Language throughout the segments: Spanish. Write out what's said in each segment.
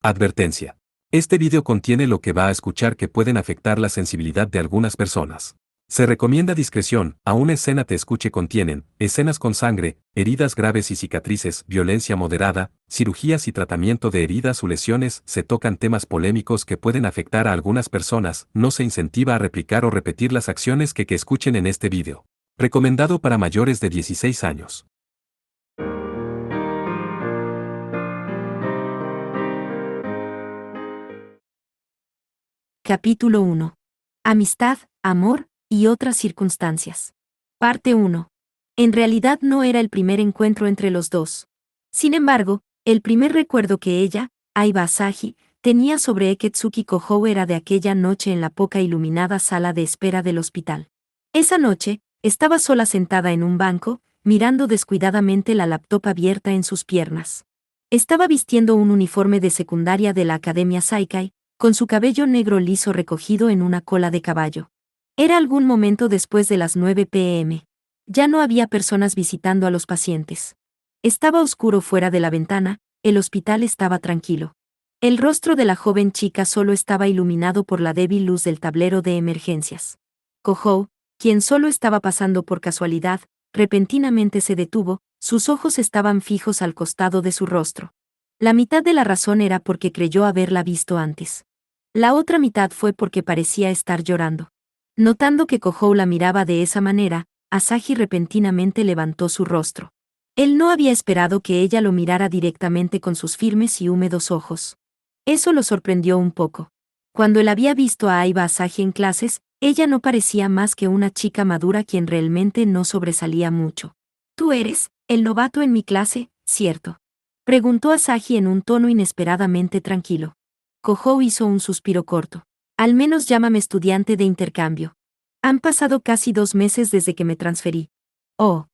Advertencia. Este video contiene lo que va a escuchar que pueden afectar la sensibilidad de algunas personas. Se recomienda discreción, aún escena te escuche contienen, escenas con sangre, heridas graves y cicatrices, violencia moderada, cirugías y tratamiento de heridas o lesiones, se tocan temas polémicos que pueden afectar a algunas personas, no se incentiva a replicar o repetir las acciones que escuchen en este video. Recomendado para mayores de 16 años. Capítulo 1. Amistad, amor y otras circunstancias. Parte 1. En realidad no era el primer encuentro entre los dos. Sin embargo, el primer recuerdo que ella, Aiba Asahi, tenía sobre Eketsuki Kohou era de aquella noche en la poca iluminada sala de espera del hospital. Esa noche, estaba sola sentada en un banco, mirando descuidadamente la laptop abierta en sus piernas. Estaba vistiendo un uniforme de secundaria de la Academia Saikai, con su cabello negro liso recogido en una cola de caballo. Era algún momento después de las 9 p.m. Ya no había personas visitando a los pacientes. Estaba oscuro fuera de la ventana, el hospital estaba tranquilo. El rostro de la joven chica solo estaba iluminado por la débil luz del tablero de emergencias. Kohou, quien solo estaba pasando por casualidad, repentinamente se detuvo, sus ojos estaban fijos al costado de su rostro. La mitad de la razón era porque creyó haberla visto antes. La otra mitad fue porque parecía estar llorando. Notando que Kohou la miraba de esa manera, Asahi repentinamente levantó su rostro. Él no había esperado que ella lo mirara directamente con sus firmes y húmedos ojos. Eso lo sorprendió un poco. Cuando él había visto a Aiba Asahi en clases, ella no parecía más que una chica madura quien realmente no sobresalía mucho. «Tú eres el novato en mi clase, ¿cierto?», preguntó Asahi en un tono inesperadamente tranquilo. Kohou hizo un suspiro corto. «Al menos llámame estudiante de intercambio. Han pasado casi 2 meses desde que me transferí». «Oh.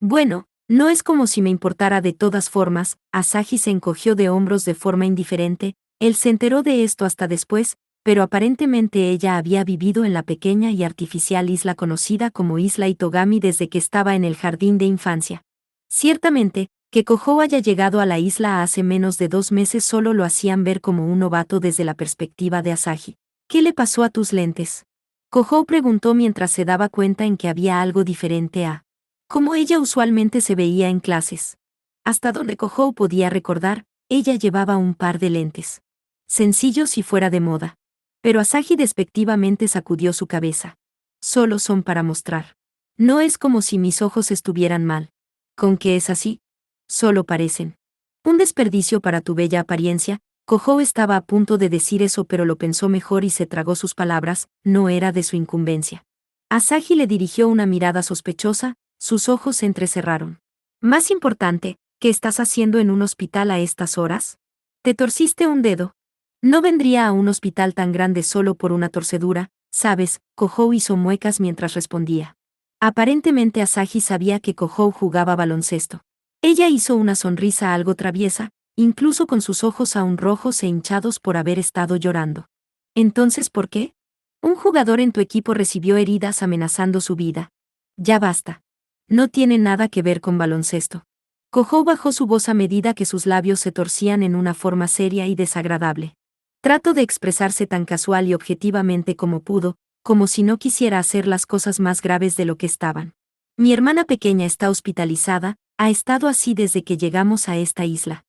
Bueno, no es como si me importara de todas formas», Asahi se encogió de hombros de forma indiferente, él se enteró de esto hasta después, pero aparentemente ella había vivido en la pequeña y artificial isla conocida como Isla Itogami desde que estaba en el jardín de infancia. Ciertamente, que Kohou haya llegado a la isla hace menos de 2 meses solo lo hacían ver como un novato desde la perspectiva de Asahi. «¿Qué le pasó a tus lentes?», Kohou preguntó mientras se daba cuenta en que había algo diferente a como ella usualmente se veía en clases. Hasta donde Kohou podía recordar, ella llevaba un par de lentes. Sencillos y fuera de moda. Pero Asahi despectivamente sacudió su cabeza. «Solo son para mostrar. No es como si mis ojos estuvieran mal. ¿Con qué es así? Solo parecen. Un desperdicio para tu bella apariencia». Kohou estaba a punto de decir eso pero lo pensó mejor y se tragó sus palabras, no era de su incumbencia. Asahi le dirigió una mirada sospechosa, sus ojos se entrecerraron. «Más importante, ¿qué estás haciendo en un hospital a estas horas? ¿Te torciste un dedo? No vendría a un hospital tan grande solo por una torcedura, ¿sabes?», Kohou hizo muecas mientras respondía. Aparentemente Asahi sabía que Kohou jugaba baloncesto. Ella hizo una sonrisa algo traviesa, incluso con sus ojos aún rojos e hinchados por haber estado llorando. «¿Entonces por qué? Un jugador en tu equipo recibió heridas amenazando su vida. Ya basta. No tiene nada que ver con baloncesto». Kohou bajó su voz a medida que sus labios se torcían en una forma seria y desagradable. Trató de expresarse tan casual y objetivamente como pudo, como si no quisiera hacer las cosas más graves de lo que estaban. «Mi hermana pequeña está hospitalizada, ha estado así desde que llegamos a esta isla».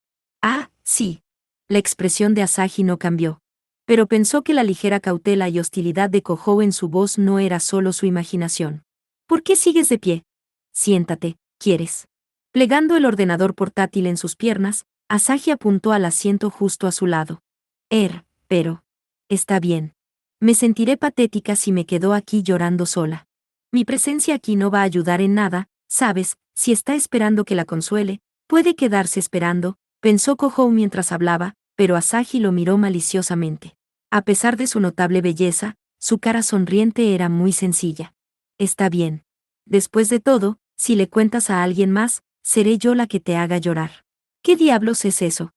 «Ah, sí». La expresión de Asahi no cambió. Pero pensó que la ligera cautela y hostilidad de Kohou en su voz no era solo su imaginación. «¿Por qué sigues de pie? Siéntate, ¿quieres?». Plegando el ordenador portátil en sus piernas, Asahi apuntó al asiento justo a su lado. Pero. Está bien. Me sentiré patética si me quedo aquí llorando sola. Mi presencia aquí no va a ayudar en nada, ¿sabes? Si está esperando que la consuele, puede quedarse esperando», pensó Kohou mientras hablaba, pero Asahi lo miró maliciosamente. A pesar de su notable belleza, su cara sonriente era muy sencilla. «Está bien. Después de todo, si le cuentas a alguien más, seré yo la que te haga llorar». «¿Qué diablos es eso?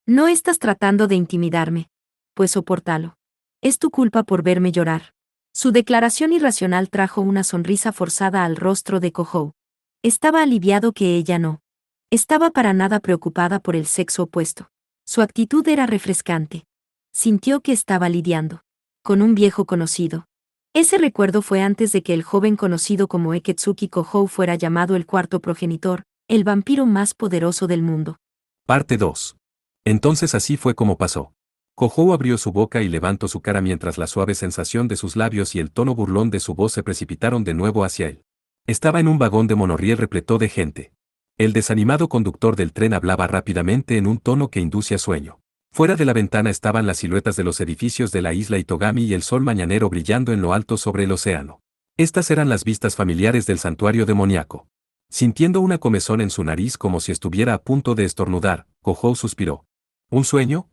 No estás tratando de intimidarme. Pues sopórtalo. Es tu culpa por verme llorar». Su declaración irracional trajo una sonrisa forzada al rostro de Kohou. Estaba aliviado que ella no estaba para nada preocupada por el sexo opuesto. Su actitud era refrescante. Sintió que estaba lidiando con un viejo conocido. Ese recuerdo fue antes de que el joven conocido como Eketsuki Kohou fuera llamado el cuarto progenitor, el vampiro más poderoso del mundo. Parte 2. Entonces así fue como pasó. Kohou abrió su boca y levantó su cara mientras la suave sensación de sus labios y el tono burlón de su voz se precipitaron de nuevo hacia él. Estaba en un vagón de monorriel repleto de gente. El desanimado conductor del tren hablaba rápidamente en un tono que inducía sueño. Fuera de la ventana estaban las siluetas de los edificios de la isla Itogami y el sol mañanero brillando en lo alto sobre el océano. Estas eran las vistas familiares del santuario demoníaco. Sintiendo una comezón en su nariz como si estuviera a punto de estornudar, Kohou suspiró. ¿Un sueño,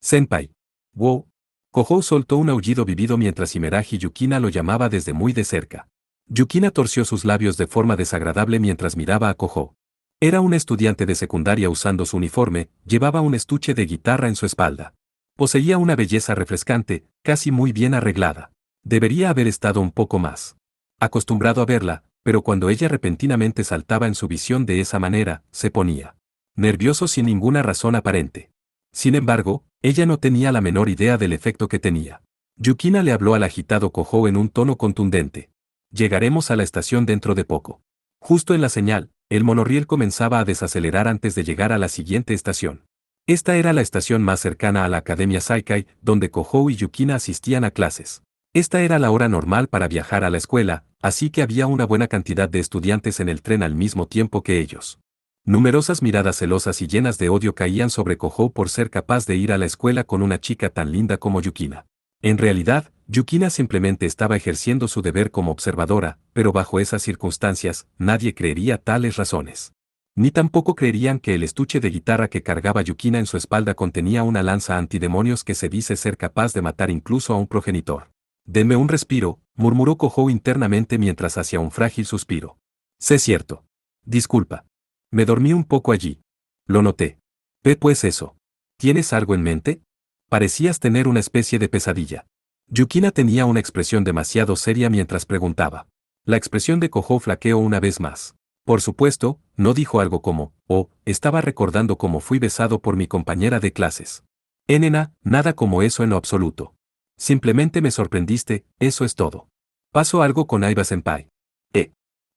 senpai? Wow. Kohou soltó un aullido vivido mientras Himeraji Yukina lo llamaba desde muy de cerca. Yukina torció sus labios de forma desagradable mientras miraba a Kohou. Era un estudiante de secundaria usando su uniforme, llevaba un estuche de guitarra en su espalda. Poseía una belleza refrescante, casi muy bien arreglada. Debería haber estado un poco más acostumbrado a verla, pero cuando ella repentinamente saltaba en su visión de esa manera, se ponía nervioso sin ninguna razón aparente. Sin embargo, ella no tenía la menor idea del efecto que tenía. Yukina le habló al agitado Kohou en un tono contundente. Llegaremos a la estación dentro de poco. Justo en la señal, el monorriel comenzaba a desacelerar antes de llegar a la siguiente estación. Esta era la estación más cercana a la Academia Saikai, donde Kohou y Yukina asistían a clases. Esta era la hora normal para viajar a la escuela, así que había una buena cantidad de estudiantes en el tren al mismo tiempo que ellos. Numerosas miradas celosas y llenas de odio caían sobre Kohou por ser capaz de ir a la escuela con una chica tan linda como Yukina. En realidad, Yukina simplemente estaba ejerciendo su deber como observadora, pero bajo esas circunstancias, nadie creería tales razones. Ni tampoco creerían que el estuche de guitarra que cargaba Yukina en su espalda contenía una lanza antidemonios que se dice ser capaz de matar incluso a un progenitor. «Denme un respiro», murmuró Kohou internamente mientras hacía un frágil suspiro. «Sé cierto. Disculpa. Me dormí un poco allí. Lo noté. Ve pues eso. ¿Tienes algo en mente? Parecías tener una especie de pesadilla». Yukina tenía una expresión demasiado seria mientras preguntaba. La expresión de Kohou flaqueó una vez más. Por supuesto, no dijo algo como, «Oh, estaba recordando cómo fui besado por mi compañera de clases». Nena, nada como eso en lo absoluto. Simplemente me sorprendiste, eso es todo. ¿Pasó algo con Aiba-senpai?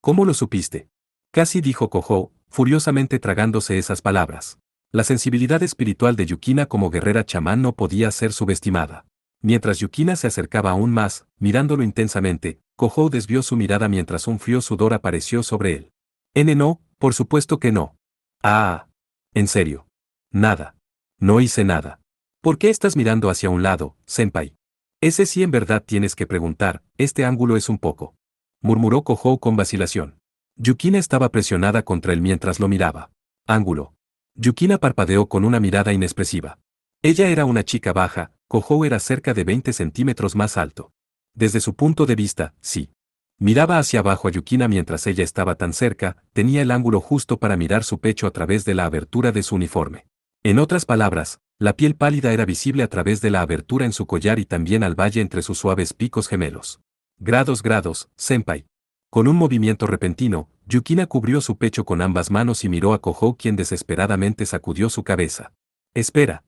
¿Cómo lo supiste? Casi dijo Kohou, furiosamente tragándose esas palabras. La sensibilidad espiritual de Yukina como guerrera chamán no podía ser subestimada. Mientras Yukina se acercaba aún más, mirándolo intensamente, Kohou desvió su mirada mientras un frío sudor apareció sobre él. No, por supuesto que no. Ah. En serio. Nada. No hice nada. ¿Por qué estás mirando hacia un lado, senpai? Ese sí en verdad tienes que preguntar, este ángulo es un poco. Murmuró Kohou con vacilación. Yukina estaba presionada contra él mientras lo miraba. Ángulo. Yukina parpadeó con una mirada inexpresiva. Ella era una chica baja, Kohou era cerca de 20 centímetros más alto. Desde su punto de vista, sí. Miraba hacia abajo a Yukina mientras ella estaba tan cerca, tenía el ángulo justo para mirar su pecho a través de la abertura de su uniforme. En otras palabras, la piel pálida era visible a través de la abertura en su collar y también al valle entre sus suaves picos gemelos. Grados, senpai. Con un movimiento repentino, Yukina cubrió su pecho con ambas manos y miró a Kohou, quien desesperadamente sacudió su cabeza. Espera.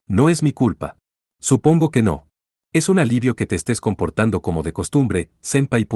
No es mi culpa. Supongo que no. Es un alivio que te estés comportando como de costumbre, senpai.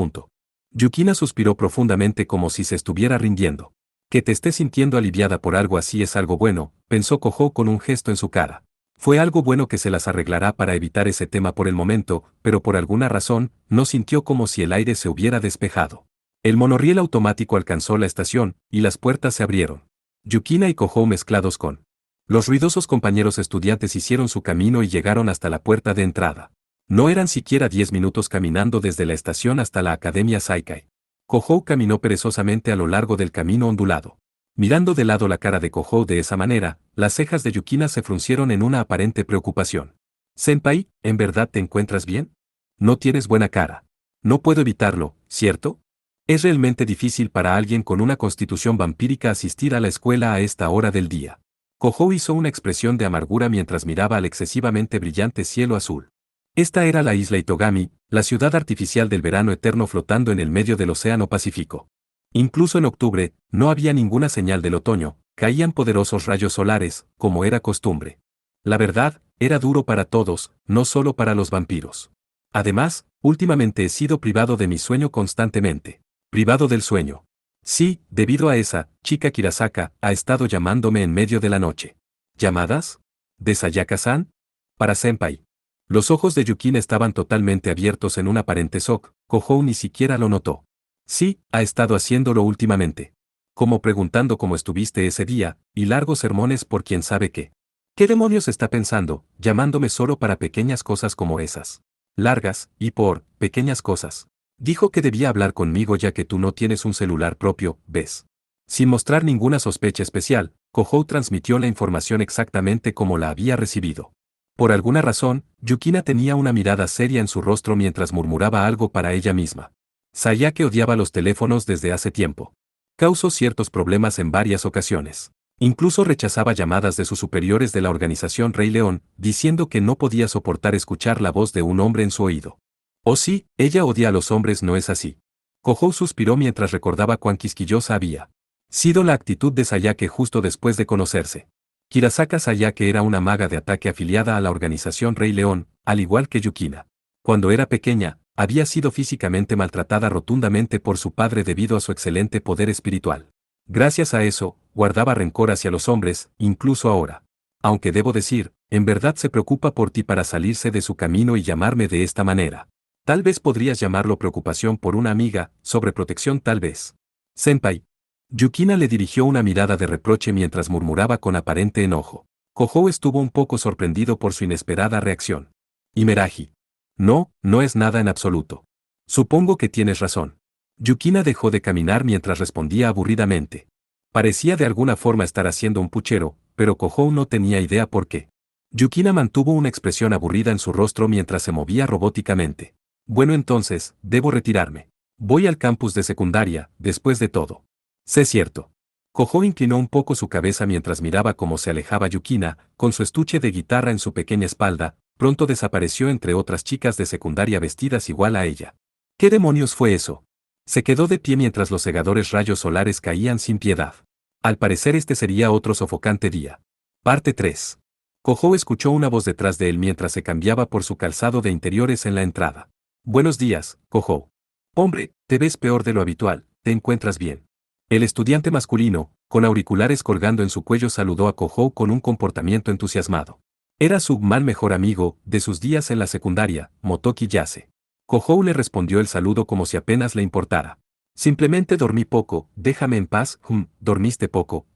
Yukina suspiró profundamente como si se estuviera rindiendo. Que te estés sintiendo aliviada por algo así es algo bueno, pensó Kohou con un gesto en su cara. Fue algo bueno que se las arreglará para evitar ese tema por el momento, pero por alguna razón, no sintió como si el aire se hubiera despejado. El monorriel automático alcanzó la estación, y las puertas se abrieron. Yukina y Kohou mezclados con los ruidosos compañeros estudiantes hicieron su camino y llegaron hasta la puerta de entrada. No eran siquiera 10 minutos caminando desde la estación hasta la Academia Saikai. Kohou caminó perezosamente a lo largo del camino ondulado. Mirando de lado la cara de Kohou de esa manera, las cejas de Yukina se fruncieron en una aparente preocupación. «Senpai, ¿en verdad te encuentras bien? No tienes buena cara. No puedo evitarlo, ¿cierto? Es realmente difícil para alguien con una constitución vampírica asistir a la escuela a esta hora del día». Kohou hizo una expresión de amargura mientras miraba al excesivamente brillante cielo azul. Esta era la isla Itogami, la ciudad artificial del verano eterno flotando en el medio del océano Pacífico. Incluso en octubre, no había ninguna señal del otoño, caían poderosos rayos solares, como era costumbre. La verdad, era duro para todos, no solo para los vampiros. Además, últimamente he sido privado de mi sueño constantemente. Privado del sueño. Sí, debido a esa, chica Kirasaka, ha estado llamándome en medio de la noche. ¿Llamadas? ¿De Sayaka-san? Para Senpai. Los ojos de Yukina estaban totalmente abiertos en un aparente shock, Kohou ni siquiera lo notó. Sí, ha estado haciéndolo últimamente. Como preguntando cómo estuviste ese día, y largos sermones por quién sabe qué. ¿Qué demonios está pensando, llamándome solo para pequeñas cosas como esas? Largas, y por pequeñas cosas. Dijo que debía hablar conmigo ya que tú no tienes un celular propio, ¿ves? Sin mostrar ninguna sospecha especial, Kohou transmitió la información exactamente como la había recibido. Por alguna razón, Yukina tenía una mirada seria en su rostro mientras murmuraba algo para ella misma. Sayake odiaba los teléfonos desde hace tiempo. Causó ciertos problemas en varias ocasiones. Incluso rechazaba llamadas de sus superiores de la organización Rey León, diciendo que no podía soportar escuchar la voz de un hombre en su oído. Oh sí, ella odia a los hombres, ¿no es así? Kohou suspiró mientras recordaba cuán quisquillosa había sido la actitud de Sayake justo después de conocerse. Kirasaka Sayake era una maga de ataque afiliada a la organización Rey León, al igual que Yukina. Cuando era pequeña, había sido físicamente maltratada rotundamente por su padre debido a su excelente poder espiritual. Gracias a eso, guardaba rencor hacia los hombres, incluso ahora. Aunque debo decir, en verdad se preocupa por ti para salirse de su camino y llamarme de esta manera. Tal vez podrías llamarlo preocupación por una amiga, sobreprotección tal vez. Senpai. Yukina le dirigió una mirada de reproche mientras murmuraba con aparente enojo. Kohou estuvo un poco sorprendido por su inesperada reacción. Imeraji. No, no es nada en absoluto. Supongo que tienes razón. Yukina dejó de caminar mientras respondía aburridamente. Parecía de alguna forma estar haciendo un puchero, pero Kohou no tenía idea por qué. Yukina mantuvo una expresión aburrida en su rostro mientras se movía robóticamente. Bueno, entonces, debo retirarme. Voy al campus de secundaria, después de todo. Sé cierto. Kohou inclinó un poco su cabeza mientras miraba cómo se alejaba Yukina, con su estuche de guitarra en su pequeña espalda, pronto desapareció entre otras chicas de secundaria vestidas igual a ella. ¿Qué demonios fue eso? Se quedó de pie mientras los cegadores rayos solares caían sin piedad. Al parecer este sería otro sofocante día. Parte 3. Kohou escuchó una voz detrás de él mientras se cambiaba por su calzado de interiores en la entrada. Buenos días, Kohou. Hombre, te ves peor de lo habitual, ¿te encuentras bien? El estudiante masculino, con auriculares colgando en su cuello, saludó a Kohou con un comportamiento entusiasmado. Era su mal mejor amigo, de sus días en la secundaria, Motoki Yase. Kohou le respondió el saludo como si apenas le importara. Simplemente dormí poco, déjame en paz, dormiste poco,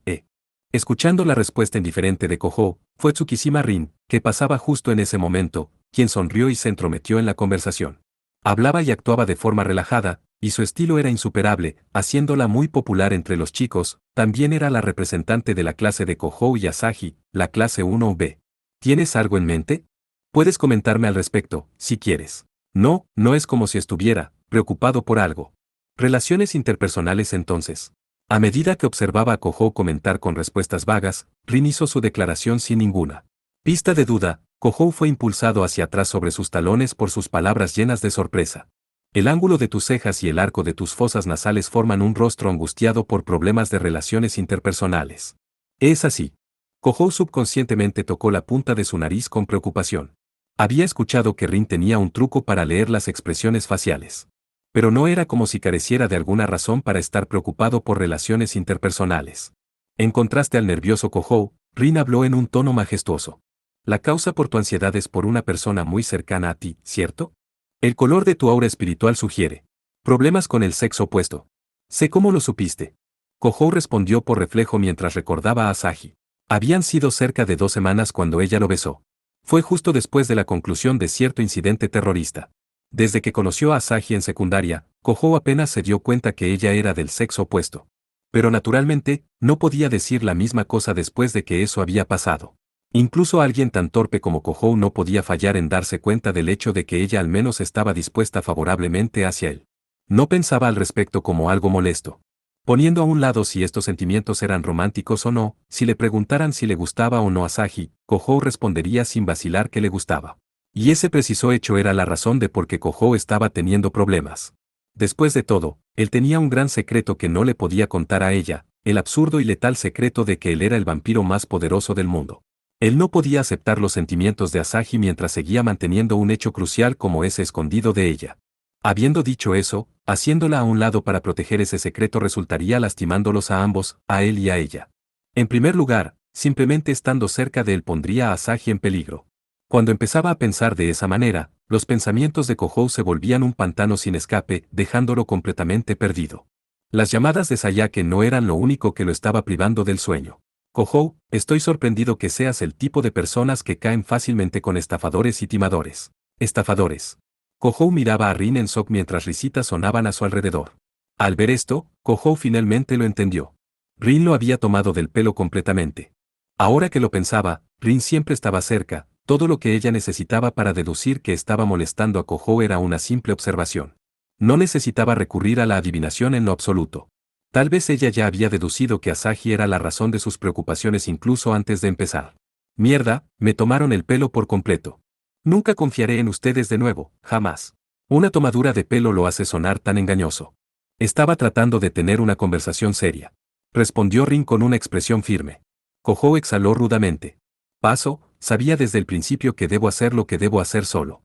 Escuchando la respuesta indiferente de Kohou, fue Tsukishima Rin, que pasaba justo en ese momento, quien sonrió y se entrometió en la conversación. Hablaba y actuaba de forma relajada, y su estilo era insuperable, haciéndola muy popular entre los chicos. También era la representante de la clase de Kohou y Asahi, la clase 1B. ¿Tienes algo en mente? Puedes comentarme al respecto, si quieres. No, no es como si estuviera preocupado por algo. Relaciones interpersonales entonces. A medida que observaba a Kohou comentar con respuestas vagas, Rin hizo su declaración sin ninguna pista de duda. Kohou fue impulsado hacia atrás sobre sus talones por sus palabras llenas de sorpresa. El ángulo de tus cejas y el arco de tus fosas nasales forman un rostro angustiado por problemas de relaciones interpersonales. Es así. Kohou subconscientemente tocó la punta de su nariz con preocupación. Había escuchado que Rin tenía un truco para leer las expresiones faciales. Pero no era como si careciera de alguna razón para estar preocupado por relaciones interpersonales. En contraste al nervioso Kohou, Rin habló en un tono majestuoso. La causa por tu ansiedad es por una persona muy cercana a ti, ¿cierto? El color de tu aura espiritual sugiere problemas con el sexo opuesto. Sé cómo lo supiste. Kohou respondió por reflejo mientras recordaba a Asahi. Habían sido cerca de 2 semanas cuando ella lo besó. Fue justo después de la conclusión de cierto incidente terrorista. Desde que conoció a Asahi en secundaria, Kohou apenas se dio cuenta que ella era del sexo opuesto. Pero naturalmente, no podía decir la misma cosa después de que eso había pasado. Incluso alguien tan torpe como Kohou no podía fallar en darse cuenta del hecho de que ella al menos estaba dispuesta favorablemente hacia él. No pensaba al respecto como algo molesto. Poniendo a un lado si estos sentimientos eran románticos o no, si le preguntaran si le gustaba o no a Asahi, Kohou respondería sin vacilar que le gustaba. Y ese preciso hecho era la razón de por qué Kohou estaba teniendo problemas. Después de todo, él tenía un gran secreto que no le podía contar a ella, el absurdo y letal secreto de que él era el vampiro más poderoso del mundo. Él no podía aceptar los sentimientos de Asahi mientras seguía manteniendo un hecho crucial como ese escondido de ella. Habiendo dicho eso, haciéndola a un lado para proteger ese secreto resultaría lastimándolos a ambos, a él y a ella. En primer lugar, simplemente estando cerca de él pondría a Asahi en peligro. Cuando empezaba a pensar de esa manera, los pensamientos de Kohou se volvían un pantano sin escape, dejándolo completamente perdido. Las llamadas de Sayake no eran lo único que lo estaba privando del sueño. Kohou, estoy sorprendido que seas el tipo de personas que caen fácilmente con estafadores y timadores. Estafadores. Kohou miraba a Rin en shock mientras risitas sonaban a su alrededor. Al ver esto, Kohou finalmente lo entendió. Rin lo había tomado del pelo completamente. Ahora que lo pensaba, Rin siempre estaba cerca, todo lo que ella necesitaba para deducir que estaba molestando a Kohou era una simple observación. No necesitaba recurrir a la adivinación en lo absoluto. Tal vez ella ya había deducido que Asahi era la razón de sus preocupaciones incluso antes de empezar. Mierda, me tomaron el pelo por completo. Nunca confiaré en ustedes de nuevo, jamás. Una tomadura de pelo lo hace sonar tan engañoso. Estaba tratando de tener una conversación seria. Respondió Rin con una expresión firme. Kohou exhaló rudamente. Paso, sabía desde el principio que debo hacer lo que debo hacer solo.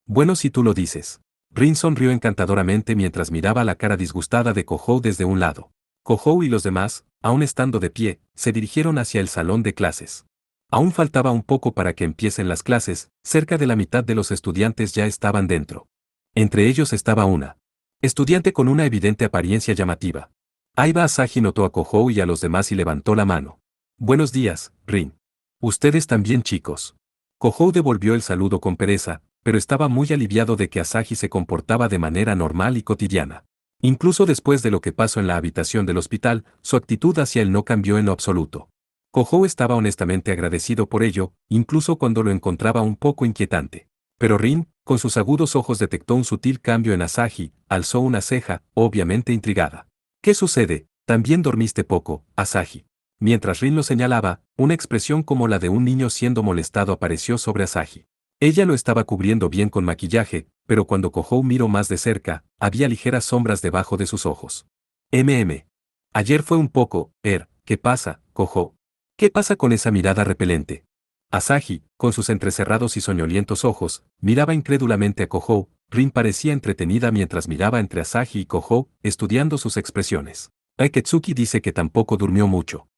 Bueno, si tú lo dices. Rin sonrió encantadoramente mientras miraba la cara disgustada de Kohou desde un lado. Kohou y los demás, aún estando de pie, se dirigieron hacia el salón de clases. Aún faltaba un poco para que empiecen las clases, cerca de la mitad de los estudiantes ya estaban dentro. Entre ellos estaba una estudiante con una evidente apariencia llamativa. Aiba Asahi notó a Kohou y a los demás y levantó la mano. Buenos días, Rin. Ustedes también, chicos. Kohou devolvió el saludo con pereza, pero estaba muy aliviado de que Asahi se comportaba de manera normal y cotidiana. Incluso después de lo que pasó en la habitación del hospital, su actitud hacia él no cambió en lo absoluto. Kohou estaba honestamente agradecido por ello, incluso cuando lo encontraba un poco inquietante. Pero Rin, con sus agudos ojos detectó un sutil cambio en Asahi, alzó una ceja, obviamente intrigada. ¿Qué sucede? ¿También dormiste poco, Asahi? Mientras Rin lo señalaba, una expresión como la de un niño siendo molestado apareció sobre Asahi. Ella lo estaba cubriendo bien con maquillaje, pero cuando Kohou miró más de cerca, había ligeras sombras debajo de sus ojos. Ayer fue un poco, ¿qué pasa, Kohou? ¿Qué pasa con esa mirada repelente? Asahi, con sus entrecerrados y soñolientos ojos, miraba incrédulamente a Kohou. Rin parecía entretenida mientras miraba entre Asahi y Kohou, estudiando sus expresiones. Aketsuki dice que tampoco durmió mucho.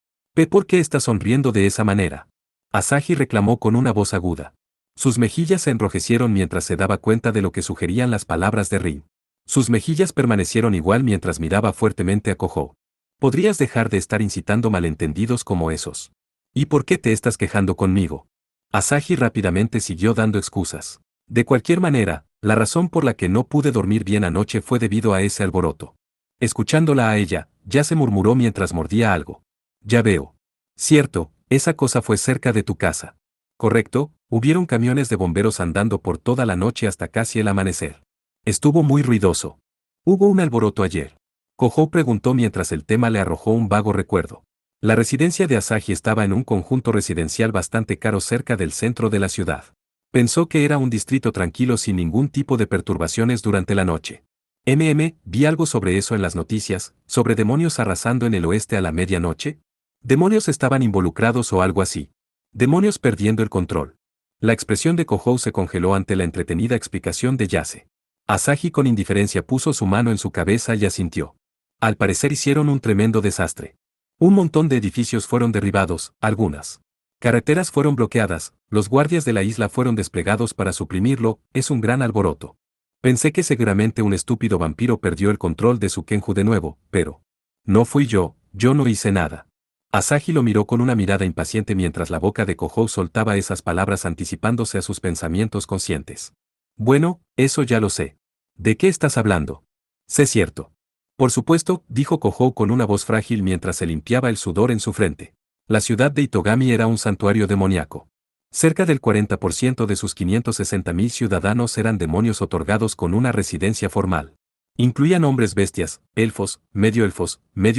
¿Por qué está sonriendo de esa manera? Asahi reclamó con una voz aguda. Sus mejillas se enrojecieron mientras se daba cuenta de lo que sugerían las palabras de Rin. Sus mejillas permanecieron igual mientras miraba fuertemente a Kohou. ¿Podrías dejar de estar incitando malentendidos como esos? ¿Y por qué te estás quejando conmigo? Asahi rápidamente siguió dando excusas. De cualquier manera, la razón por la que no pude dormir bien anoche fue debido a ese alboroto. Escuchándola a ella, ya se murmuró mientras mordía algo. Ya veo. Cierto, esa cosa fue cerca de tu casa. Correcto, hubieron camiones de bomberos andando por toda la noche hasta casi el amanecer. Estuvo muy ruidoso. ¿Hubo un alboroto ayer? Kohou preguntó mientras el tema le arrojó un vago recuerdo. La residencia de Asahi estaba en un conjunto residencial bastante caro cerca del centro de la ciudad. Pensó que era un distrito tranquilo sin ningún tipo de perturbaciones durante la noche. Vi algo sobre eso en las noticias, sobre demonios arrasando en el oeste a la medianoche. ¿Demonios estaban involucrados o algo así? Demonios perdiendo el control. La expresión de Kohou se congeló ante la entretenida explicación de Yase. Asahi con indiferencia puso su mano en su cabeza y asintió. Al parecer hicieron un tremendo desastre. Un montón de edificios fueron derribados, algunas carreteras fueron bloqueadas, los guardias de la isla fueron desplegados para suprimirlo, es un gran alboroto. Pensé que seguramente un estúpido vampiro perdió el control de su Kenju de nuevo, pero no fui yo no hice nada. Asahi lo miró con una mirada impaciente mientras la boca de Kohou soltaba esas palabras anticipándose a sus pensamientos conscientes. Bueno, eso ya lo sé. ¿De qué estás hablando? Sé cierto. Por supuesto, dijo Kohou con una voz frágil mientras se limpiaba el sudor en su frente. La ciudad de Itogami era un santuario demoníaco. Cerca del 40% de sus 560.000 ciudadanos eran demonios otorgados con una residencia formal. Incluían hombres bestias, elfos, medio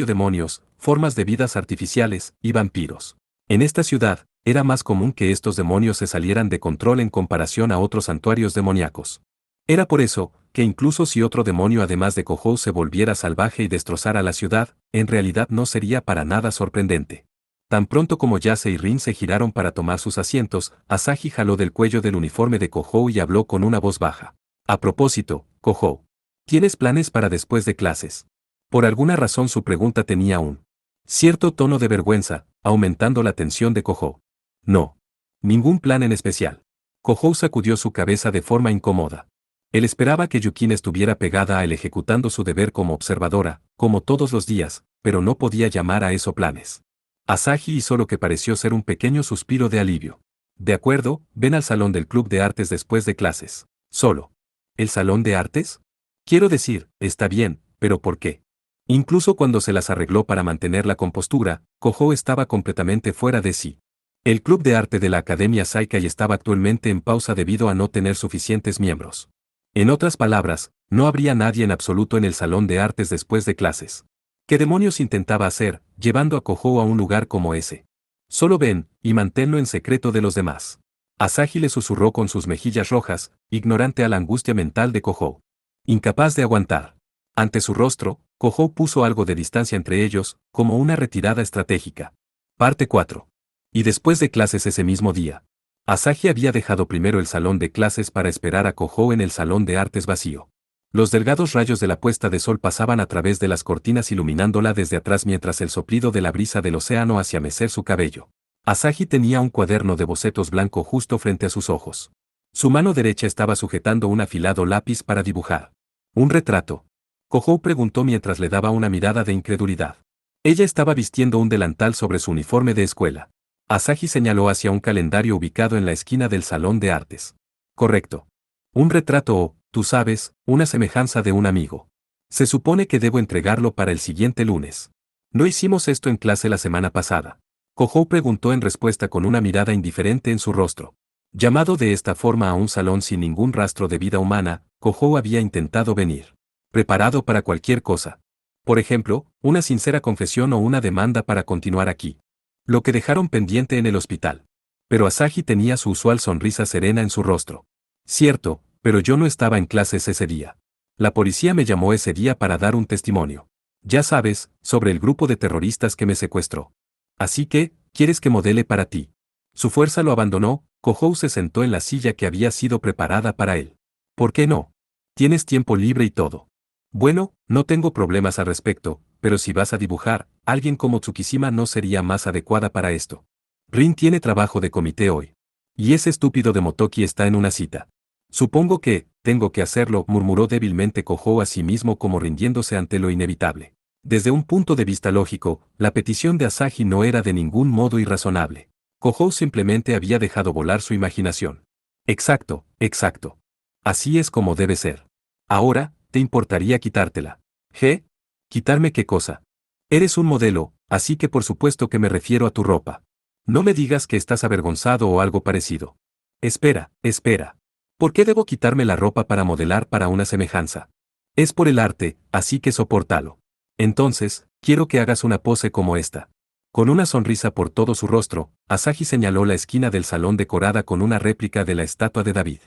demonios, formas de vidas artificiales y vampiros. En esta ciudad, era más común que estos demonios se salieran de control en comparación a otros santuarios demoníacos. Era por eso, que incluso si otro demonio además de Kohou se volviera salvaje y destrozara la ciudad, en realidad no sería para nada sorprendente. Tan pronto como Yase y Rin se giraron para tomar sus asientos, Asahi jaló del cuello del uniforme de Kohou y habló con una voz baja. A propósito, Kohou, ¿tienes planes para después de clases? Por alguna razón su pregunta tenía un cierto tono de vergüenza, aumentando la tensión de Kohou. No. Ningún plan en especial. Kohou sacudió su cabeza de forma incómoda. Él esperaba que Yukin estuviera pegada a él ejecutando su deber como observadora, como todos los días, pero no podía llamar a eso planes. Asahi hizo lo que pareció ser un pequeño suspiro de alivio. De acuerdo, ven al salón del club de artes después de clases. Solo. ¿El salón de artes? Quiero decir, está bien, pero ¿por qué? Incluso cuando se las arregló para mantener la compostura, Kohou estaba completamente fuera de sí. El club de arte de la Academia Saikai estaba actualmente en pausa debido a no tener suficientes miembros. En otras palabras, no habría nadie en absoluto en el salón de artes después de clases. ¿Qué demonios intentaba hacer, llevando a Kohou a un lugar como ese? Solo ven, y manténlo en secreto de los demás. Asahi le susurró con sus mejillas rojas, ignorante a la angustia mental de Kohou. Incapaz de aguantar. Ante su rostro, Kohou puso algo de distancia entre ellos, como una retirada estratégica. Parte 4. Y después de clases ese mismo día, Asahi había dejado primero el salón de clases para esperar a Kohou en el salón de artes vacío. Los delgados rayos de la puesta de sol pasaban a través de las cortinas iluminándola desde atrás mientras el soplido de la brisa del océano hacía mecer su cabello. Asahi tenía un cuaderno de bocetos blanco justo frente a sus ojos. Su mano derecha estaba sujetando un afilado lápiz para dibujar. ¿Un retrato? Kohou preguntó mientras le daba una mirada de incredulidad. Ella estaba vistiendo un delantal sobre su uniforme de escuela. Asahi señaló hacia un calendario ubicado en la esquina del salón de artes. Correcto. Un retrato o, tú sabes, una semejanza de un amigo. Se supone que debo entregarlo para el siguiente lunes. ¿No hicimos esto en clase la semana pasada? Kohou preguntó en respuesta con una mirada indiferente en su rostro. Llamado de esta forma a un salón sin ningún rastro de vida humana, Kohou había intentado venir preparado para cualquier cosa. Por ejemplo, una sincera confesión o una demanda para continuar aquí. Lo que dejaron pendiente en el hospital. Pero Asahi tenía su usual sonrisa serena en su rostro. Cierto, pero yo no estaba en clases ese día. La policía me llamó ese día para dar un testimonio. Ya sabes, sobre el grupo de terroristas que me secuestró. Así que, ¿quieres que modele para ti? Su fuerza lo abandonó, Kohou se sentó en la silla que había sido preparada para él. ¿Por qué no? Tienes tiempo libre y todo. Bueno, no tengo problemas al respecto, pero si vas a dibujar, alguien como Tsukishima no sería más adecuada para esto. Rin tiene trabajo de comité hoy. Y ese estúpido de Motoki está en una cita. Supongo que, tengo que hacerlo, murmuró débilmente Kohou a sí mismo como rindiéndose ante lo inevitable. Desde un punto de vista lógico, la petición de Asahi no era de ningún modo irrazonable. Kohou simplemente había dejado volar su imaginación. Exacto, exacto. Así es como debe ser. Ahora, ¿te importaría quitártela? ¿Qué? ¿Quitarme qué cosa? Eres un modelo, así que por supuesto que me refiero a tu ropa. No me digas que estás avergonzado o algo parecido. Espera, espera. ¿Por qué debo quitarme la ropa para modelar para una semejanza? Es por el arte, así que sopórtalo. Entonces, quiero que hagas una pose como esta. Con una sonrisa por todo su rostro, Asahi señaló la esquina del salón decorada con una réplica de la estatua de David.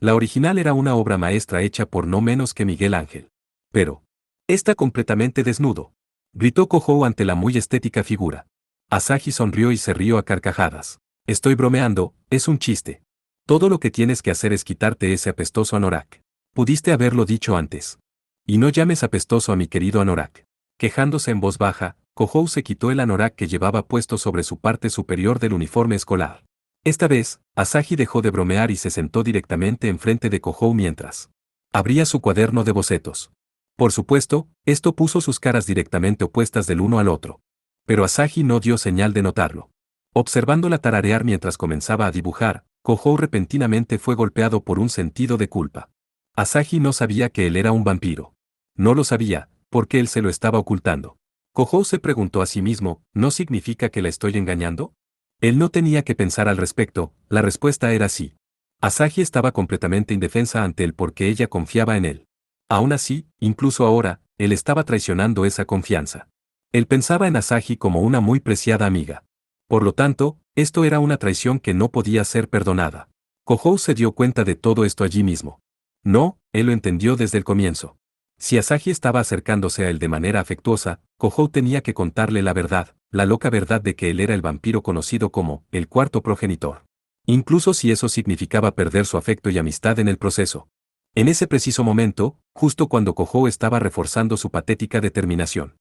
La original era una obra maestra hecha por no menos que Miguel Ángel. Pero, está completamente desnudo. Gritó Kohou ante la muy estética figura. Asahi sonrió y se rió a carcajadas. Estoy bromeando, es un chiste. Todo lo que tienes que hacer es quitarte ese apestoso anorak. Pudiste haberlo dicho antes. Y no llames apestoso a mi querido anorak. Quejándose en voz baja, Kohou se quitó el anorak que llevaba puesto sobre su parte superior del uniforme escolar. Esta vez, Asahi dejó de bromear y se sentó directamente enfrente de Kohou mientras abría su cuaderno de bocetos. Por supuesto, esto puso sus caras directamente opuestas del uno al otro. Pero Asahi no dio señal de notarlo. Observándola tararear mientras comenzaba a dibujar, Kohou repentinamente fue golpeado por un sentido de culpa. Asahi no sabía que él era un vampiro. No lo sabía, porque él se lo estaba ocultando. Kohou se preguntó a sí mismo, ¿no significa que la estoy engañando? Él no tenía que pensar al respecto, la respuesta era sí. Asahi estaba completamente indefensa ante él porque ella confiaba en él. Aún así, incluso ahora, él estaba traicionando esa confianza. Él pensaba en Asahi como una muy preciada amiga. Por lo tanto, esto era una traición que no podía ser perdonada. Kohou se dio cuenta de todo esto allí mismo. No, él lo entendió desde el comienzo. Si Asahi estaba acercándose a él de manera afectuosa, Kohou tenía que contarle la verdad, la loca verdad de que él era el vampiro conocido como el cuarto progenitor. Incluso si eso significaba perder su afecto y amistad en el proceso. En ese preciso momento, justo cuando Kohou estaba reforzando su patética determinación.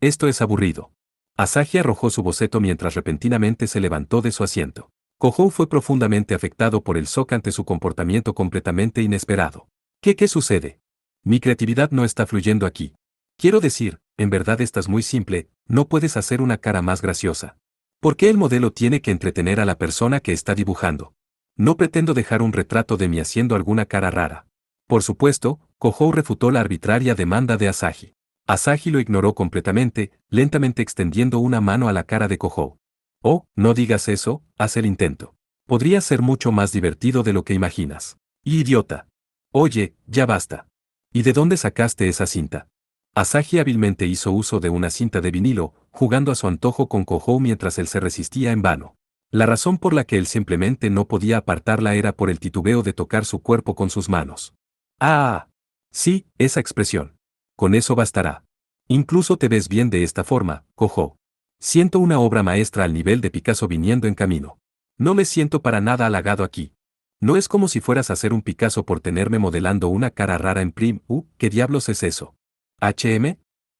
Esto es aburrido. Asahi arrojó su boceto mientras repentinamente se levantó de su asiento. Kohou fue profundamente afectado por el shock ante su comportamiento completamente inesperado. ¿Qué sucede? Mi creatividad no está fluyendo aquí. Quiero decir, en verdad estás muy simple, no puedes hacer una cara más graciosa. ¿Por qué el modelo tiene que entretener a la persona que está dibujando? No pretendo dejar un retrato de mí haciendo alguna cara rara. Por supuesto, Kohou refutó la arbitraria demanda de Asahi. Asahi lo ignoró completamente, lentamente extendiendo una mano a la cara de Kohou. Oh, no digas eso, haz el intento. Podría ser mucho más divertido de lo que imaginas. Idiota. Oye, ya basta. ¿Y de dónde sacaste esa cinta? Asahi hábilmente hizo uso de una cinta de vinilo, jugando a su antojo con Kohou mientras él se resistía en vano. La razón por la que él simplemente no podía apartarla era por el titubeo de tocar su cuerpo con sus manos. Ah. Sí, esa expresión. Con eso bastará. Incluso te ves bien de esta forma, Kohou. Siento una obra maestra al nivel de Picasso viniendo en camino. No me siento para nada halagado aquí. No es como si fueras a hacer un Picasso por tenerme modelando una cara rara en prim. ¿Qué diablos es eso? ¿HM?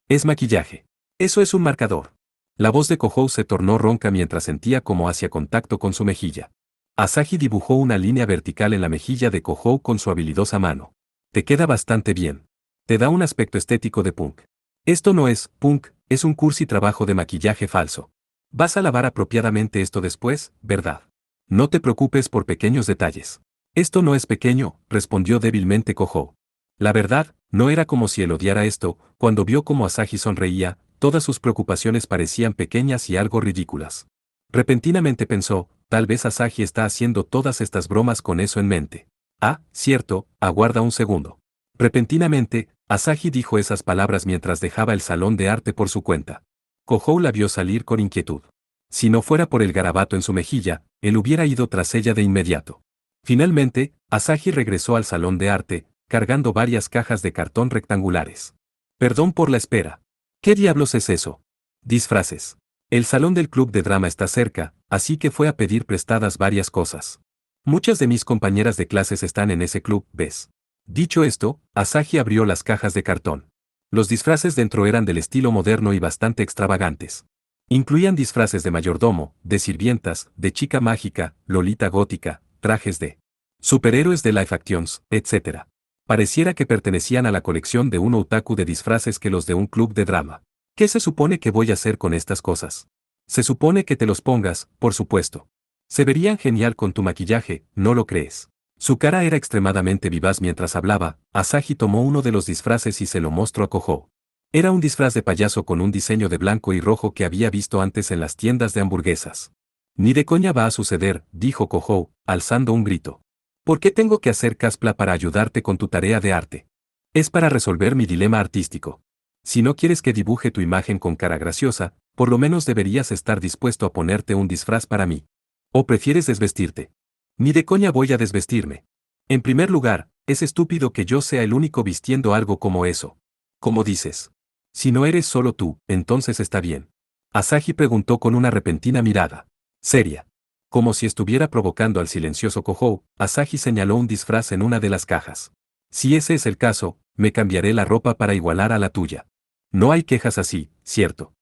Es maquillaje. Eso es un marcador. La voz de Kohou se tornó ronca mientras sentía cómo hacía contacto con su mejilla. Asahi dibujó una línea vertical en la mejilla de Kohou con su habilidosa mano. Te queda bastante bien. Te da un aspecto estético de punk. Esto no es punk, es un cursi trabajo de maquillaje falso. Vas a lavar apropiadamente esto después, ¿verdad? No te preocupes por pequeños detalles. Esto no es pequeño, respondió débilmente Kohou. La verdad, no era como si él odiara esto, cuando vio cómo Asahi sonreía, todas sus preocupaciones parecían pequeñas y algo ridículas. Repentinamente pensó, tal vez Asahi está haciendo todas estas bromas con eso en mente. Ah, cierto, aguarda un segundo. Repentinamente, Asahi dijo esas palabras mientras dejaba el salón de arte por su cuenta. Kohou la vio salir con inquietud. Si no fuera por el garabato en su mejilla, él hubiera ido tras ella de inmediato. Finalmente, Asahi regresó al salón de arte, cargando varias cajas de cartón rectangulares. Perdón por la espera. ¿Qué diablos es eso? Disfraces. El salón del club de drama está cerca, así que fue a pedir prestadas varias cosas. Muchas de mis compañeras de clases están en ese club, ¿ves? Dicho esto, Asahi abrió las cajas de cartón. Los disfraces dentro eran del estilo moderno y bastante extravagantes. Incluían disfraces de mayordomo, de sirvientas, de chica mágica, lolita gótica, trajes de superhéroes de live actions, etc. Pareciera que pertenecían a la colección de un otaku de disfraces que los de un club de drama. ¿Qué se supone que voy a hacer con estas cosas? Se supone que te los pongas, por supuesto. Se verían genial con tu maquillaje, ¿no lo crees? Su cara era extremadamente vivaz mientras hablaba. Asahi tomó uno de los disfraces y se lo mostró a Kohou. Era un disfraz de payaso con un diseño de blanco y rojo que había visto antes en las tiendas de hamburguesas. Ni de coña va a suceder, dijo Kohou, alzando un grito. ¿Por qué tengo que hacer cosplay para ayudarte con tu tarea de arte? Es para resolver mi dilema artístico. Si no quieres que dibuje tu imagen con cara graciosa, por lo menos deberías estar dispuesto a ponerte un disfraz para mí. ¿O prefieres desvestirte? Ni de coña voy a desvestirme. En primer lugar, es estúpido que yo sea el único vistiendo algo como eso. ¿Cómo dices? Si no eres solo tú, entonces está bien. Asahi preguntó con una repentina mirada seria. Como si estuviera provocando al silencioso Kohou, Asahi señaló un disfraz en una de las cajas. Si ese es el caso, me cambiaré la ropa para igualar a la tuya. No hay quejas así, ¿cierto?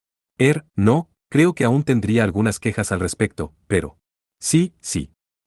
No, creo que aún tendría algunas quejas al respecto, pero... Sí.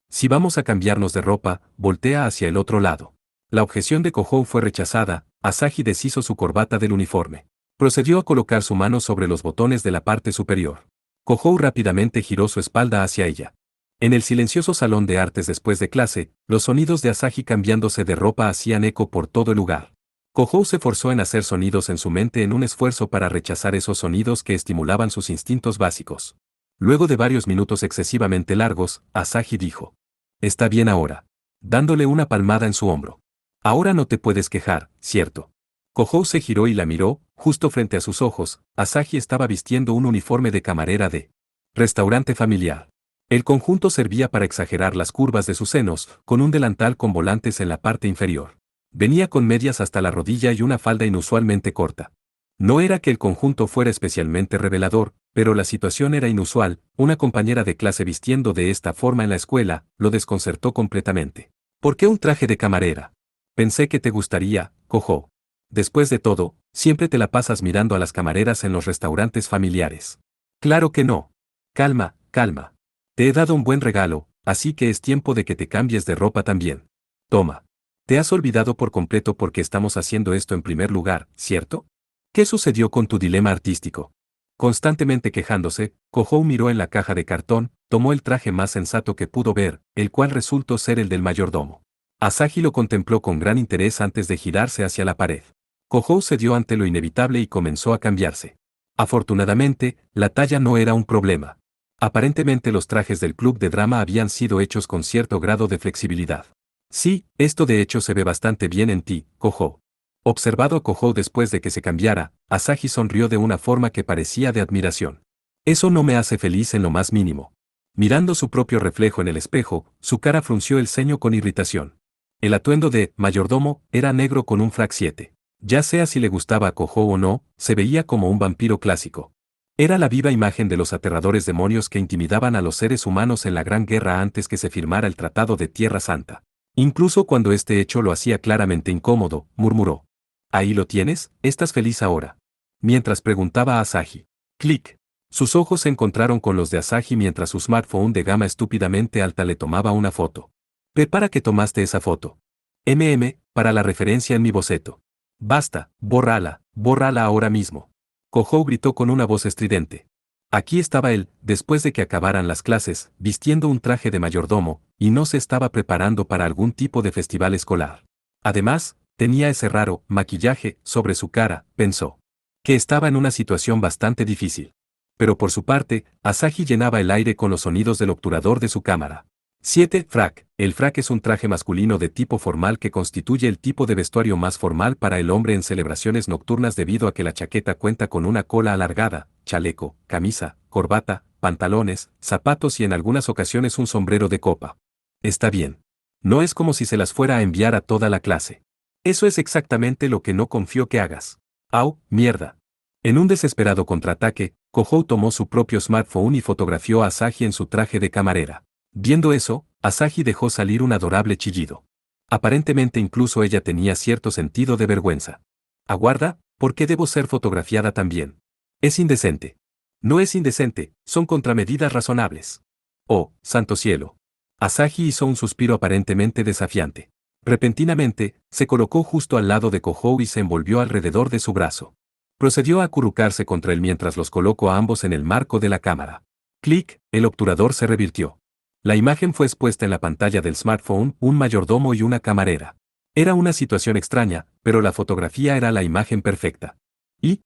Si vamos a cambiarnos de ropa, voltea hacia el otro lado. La objeción de Kohou fue rechazada. Asahi deshizo su corbata del uniforme. Procedió a colocar su mano sobre los botones de la parte superior. Kohou rápidamente giró su espalda hacia ella. En el silencioso salón de artes después de clase, los sonidos de Asahi cambiándose de ropa hacían eco por todo el lugar. Kohou se forzó en hacer sonidos en su mente en un esfuerzo para rechazar esos sonidos que estimulaban sus instintos básicos. Luego de varios minutos excesivamente largos, Asahi dijo: Está bien ahora. Dándole una palmada en su hombro. Ahora no te puedes quejar, ¿cierto? Kohou se giró y la miró, justo frente a sus ojos. Asahi estaba vistiendo un uniforme de camarera de restaurante familiar. El conjunto servía para exagerar las curvas de sus senos, con un delantal con volantes en la parte inferior. Venía con medias hasta la rodilla y una falda inusualmente corta. No era que el conjunto fuera especialmente revelador, pero la situación era inusual. Una compañera de clase vistiendo de esta forma en la escuela lo desconcertó completamente. ¿Por qué un traje de camarera? Pensé que te gustaría, Cojo. Después de todo, siempre te la pasas mirando a las camareras en los restaurantes familiares. Claro que no. Calma, calma. Te he dado un buen regalo, así que es tiempo de que te cambies de ropa también. Toma. Te has olvidado por completo por qué estamos haciendo esto en primer lugar, ¿cierto? ¿Qué sucedió con tu dilema artístico? Constantemente quejándose, Kohou miró en la caja de cartón, tomó el traje más sensato que pudo ver, el cual resultó ser el del mayordomo. Asahi lo contempló con gran interés antes de girarse hacia la pared. Kohou cedió ante lo inevitable y comenzó a cambiarse. Afortunadamente, la talla no era un problema. Aparentemente los trajes del club de drama habían sido hechos con cierto grado de flexibilidad. Sí, esto de hecho se ve bastante bien en ti, Kohou. Observado a Kohou después de que se cambiara, Asahi sonrió de una forma que parecía de admiración. Eso no me hace feliz en lo más mínimo. Mirando su propio reflejo en el espejo, su cara frunció el ceño con irritación. El atuendo de mayordomo era negro con un frac 7. Ya sea si le gustaba a Kohou o no, se veía como un vampiro clásico. Era la viva imagen de los aterradores demonios que intimidaban a los seres humanos en la Gran Guerra antes que se firmara el Tratado de Tierra Santa. Incluso cuando este hecho lo hacía claramente incómodo, murmuró. ¿Ahí lo tienes? ¿Estás feliz ahora? Mientras preguntaba a Asahi. Clic. Sus ojos se encontraron con los de Asahi mientras su smartphone de gama estúpidamente alta le tomaba una foto. ¿Para qué tomaste esa foto? Para la referencia en mi boceto. Basta, bórrala ahora mismo. Kohou gritó con una voz estridente. Aquí estaba él, después de que acabaran las clases, vistiendo un traje de mayordomo, y no se estaba preparando para algún tipo de festival escolar. Además, tenía ese raro maquillaje sobre su cara, pensó. Que estaba en una situación bastante difícil. Pero por su parte, Asahi llenaba el aire con los sonidos del obturador de su cámara. 7. Frac. El frac es un traje masculino de tipo formal que constituye el tipo de vestuario más formal para el hombre en celebraciones nocturnas debido a que la chaqueta cuenta con una cola alargada, chaleco, camisa, corbata, pantalones, zapatos y en algunas ocasiones un sombrero de copa. Está bien. No es como si se las fuera a enviar a toda la clase. Eso es exactamente lo que no confío que hagas. ¡Au, mierda! En un desesperado contraataque, Kohou tomó su propio smartphone y fotografió a Asahi en su traje de camarera. Viendo eso, Asahi dejó salir un adorable chillido. Aparentemente incluso ella tenía cierto sentido de vergüenza. Aguarda, ¿por qué debo ser fotografiada también? Es indecente. No es indecente, son contramedidas razonables. Oh, santo cielo. Asahi hizo un suspiro aparentemente desafiante. Repentinamente, se colocó justo al lado de Kohou y se envolvió alrededor de su brazo. Procedió a acurrucarse contra él mientras los colocó a ambos en el marco de la cámara. Clic, el obturador se revirtió. La imagen fue expuesta en la pantalla del smartphone, un mayordomo y una camarera. Era una situación extraña, pero la fotografía era la imagen perfecta. ¿Y?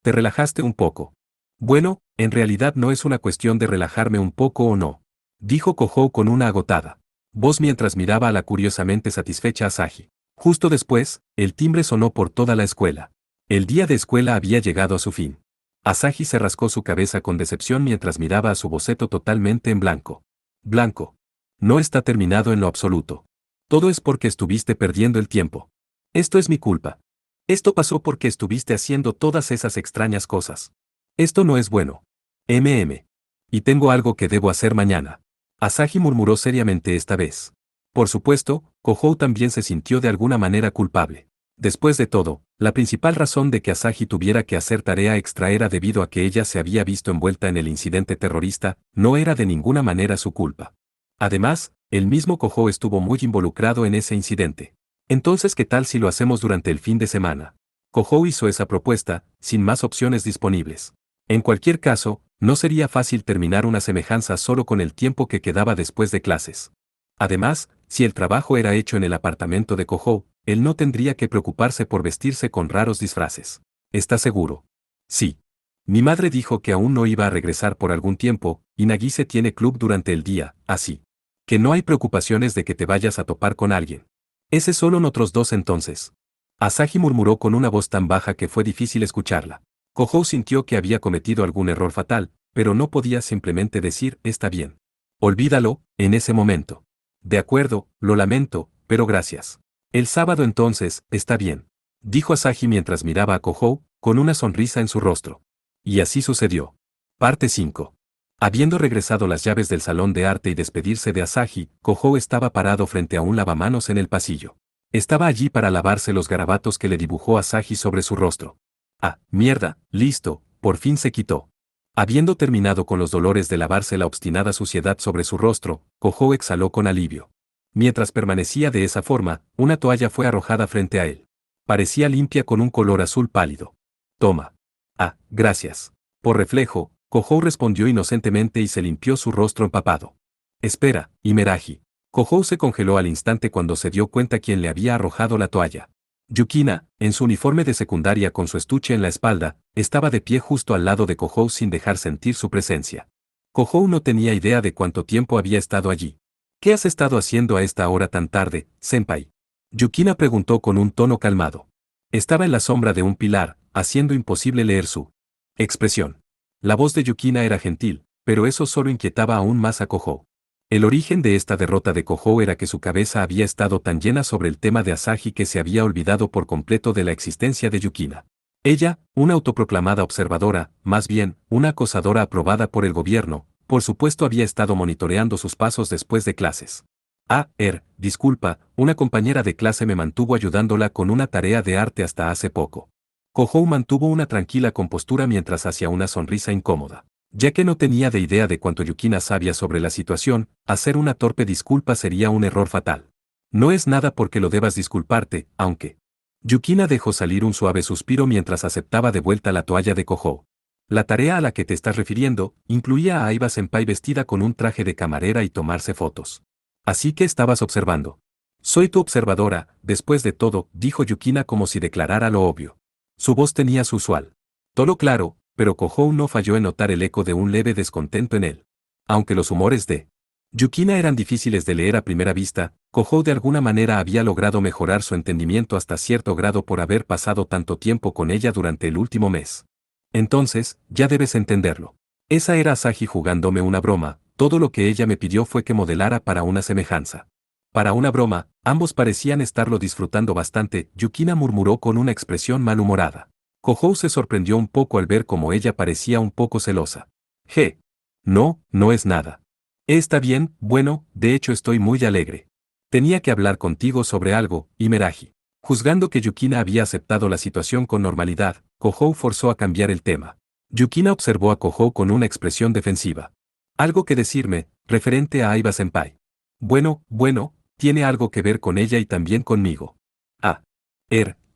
¿Te relajaste un poco? Bueno, en realidad no es una cuestión de relajarme un poco o no. Dijo Kohou con una agotada voz mientras miraba a la curiosamente satisfecha Asahi. Justo después, el timbre sonó por toda la escuela. El día de escuela había llegado a su fin. Asahi se rascó su cabeza con decepción mientras miraba a su boceto totalmente en blanco. Blanco. No está terminado en lo absoluto. Todo es porque estuviste perdiendo el tiempo. Esto es mi culpa. Esto pasó porque estuviste haciendo todas esas extrañas cosas. Esto no es bueno. Y tengo algo que debo hacer mañana. Asahi murmuró seriamente esta vez. Por supuesto, Kohou también se sintió de alguna manera culpable. Después de todo, la principal razón de que Asahi tuviera que hacer tarea extra era debido a que ella se había visto envuelta en el incidente terrorista, no era de ninguna manera su culpa. Además, el mismo Kohou estuvo muy involucrado en ese incidente. Entonces, ¿qué tal si lo hacemos durante el fin de semana? Kohou hizo esa propuesta, sin más opciones disponibles. En cualquier caso, no sería fácil terminar una semejanza solo con el tiempo que quedaba después de clases. Además, si el trabajo era hecho en el apartamento de Kohou, él no tendría que preocuparse por vestirse con raros disfraces. ¿Estás seguro? Sí. Mi madre dijo que aún no iba a regresar por algún tiempo, y Nagise tiene club durante el día, así que no hay preocupaciones de que te vayas a topar con alguien. Ese solo nosotros dos entonces. Asahi murmuró con una voz tan baja que fue difícil escucharla. Kohou sintió que había cometido algún error fatal, pero no podía simplemente decir, está bien. Olvídalo, en ese momento. De acuerdo, lo lamento, pero gracias. El sábado entonces, está bien. Dijo Asahi mientras miraba a Kohou, con una sonrisa en su rostro. Y así sucedió. Parte 5. Habiendo regresado las llaves del salón de arte y despedirse de Asahi, Kohou estaba parado frente a un lavamanos en el pasillo. Estaba allí para lavarse los garabatos que le dibujó Asahi sobre su rostro. Ah, mierda, listo, por fin se quitó. Habiendo terminado con los dolores de lavarse la obstinada suciedad sobre su rostro, Kohou exhaló con alivio. Mientras permanecía de esa forma, una toalla fue arrojada frente a él. Parecía limpia con un color azul pálido. Toma. Ah, gracias. Por reflejo, Kohou respondió inocentemente y se limpió su rostro empapado. Espera, Imeraji. Kohou se congeló al instante cuando se dio cuenta quién le había arrojado la toalla. Yukina, en su uniforme de secundaria con su estuche en la espalda, estaba de pie justo al lado de Kohou sin dejar sentir su presencia. Kohou no tenía idea de cuánto tiempo había estado allí. ¿Qué has estado haciendo a esta hora tan tarde, senpai? Yukina preguntó con un tono calmado. Estaba en la sombra de un pilar, haciendo imposible leer su expresión. La voz de Yukina era gentil, pero eso solo inquietaba aún más a Kohou. El origen de esta derrota de Kohou era que su cabeza había estado tan llena sobre el tema de Asahi que se había olvidado por completo de la existencia de Yukina. Ella, una autoproclamada observadora, más bien, una acosadora aprobada por el gobierno, por supuesto había estado monitoreando sus pasos después de clases. Disculpa, una compañera de clase me mantuvo ayudándola con una tarea de arte hasta hace poco. Kohou mantuvo una tranquila compostura mientras hacía una sonrisa incómoda. Ya que no tenía de idea de cuánto Yukina sabía sobre la situación, hacer una torpe disculpa sería un error fatal. No es nada porque lo debas disculparte, aunque... Yukina dejó salir un suave suspiro mientras aceptaba de vuelta la toalla de Kohou. La tarea a la que te estás refiriendo incluía a Aiba Senpai vestida con un traje de camarera y tomarse fotos. Así que estabas observando. Soy tu observadora, después de todo, dijo Yukina como si declarara lo obvio. Su voz tenía su usual tono claro, pero Kohou no falló en notar el eco de un leve descontento en él. Aunque los humores de Yukina eran difíciles de leer a primera vista, Kohou de alguna manera había logrado mejorar su entendimiento hasta cierto grado por haber pasado tanto tiempo con ella durante el último mes. Entonces, ya debes entenderlo. Esa era Asahi jugándome una broma, todo lo que ella me pidió fue que modelara para una semejanza. Para una broma, ambos parecían estarlo disfrutando bastante, Yukina murmuró con una expresión malhumorada. Kohou se sorprendió un poco al ver cómo ella parecía un poco celosa. No, no es nada. Está bien, bueno, de hecho estoy muy alegre. Tenía que hablar contigo sobre algo, Imeraji. Juzgando que Yukina había aceptado la situación con normalidad, Kohou forzó a cambiar el tema. Yukina observó a Kohou con una expresión defensiva. Algo que decirme, referente a Aiba Senpai. Bueno, tiene algo que ver con ella y también conmigo.